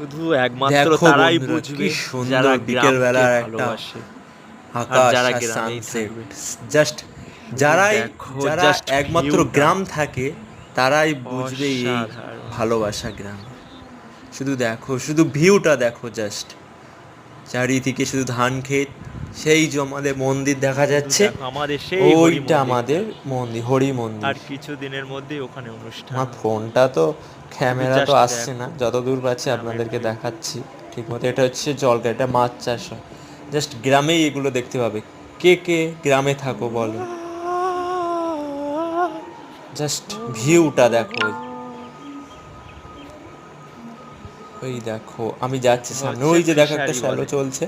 শুধু একমাত্র দেখো তারাই বন্ধুরা কি বুঝবে যারা সুন্দর বিকেল গ্রামকে বেলার একটা ভালোবাসে আর আকাশ যারা আর গ্রামেই সানসেট। থাকবে। জাস্ট শুধু যারাই দেখো যারা জাস্ট একমাত্র ভিউটা, গ্রাম থাকে তারাই বুঝবে এই অসাধারণ। ভালোবাসা গ্রামে। শুধু দেখো, শুধু ভিউটা দেখো, জাস্ট চারিদিকে শুধু ধান ক্ষেত, সেই যে আমাদের মন্দির দেখা শুধু যাচ্ছে, দেখো আমাদের সেই হরি ওইটা মন্দিরটা, আমাদের মন্দির, হরি আর মন্দির। কিছু দিনের মধ্যেই ওখানে অনুষ্ঠান আমার হবে। ফোনটা তো, শুধু ক্যামেরা তো জাস্ট আসছে না, দেখো যত দূর পাচ্ছি গ্রামের আপনাদেরকে ভিউ। দেখাচ্ছি ঠিক মতো। এটা হচ্ছে জলকা, এটা মাছ চাষ হয়। জাস্ট গ্রামেই এগুলো দেখতে পাবে। কে কে গ্রামে থাকো বলো, জাস্ট ভিউটা দেখো। ওই ওই দেখো আমি যাচ্ছি এগুলো সামনে, হচ্ছে ওই যে দেখো একটা ফিশারি শ্যালো বলে। চলছে,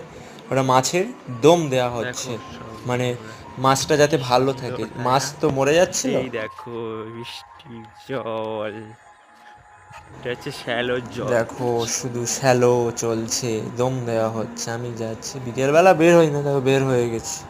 ওটা মাছের দম দেওয়া দেখো হচ্ছে, সব মানে বন্ধুরা, মাছটা কি যাতে ভালো সুন্দর থাকে। তাই মাছ না? তো মরে যাচ্ছিল। এই দেখো বৃষ্টির জল, এটা হচ্ছে শ্যালোর জল দেখো পড়ছে। শুধু শ্যালো চলছে, দম দেওয়া হচ্ছে। আমি যাচ্ছি, বিকেলবেলা বের হই না, দেখো বের হয়ে গেছি।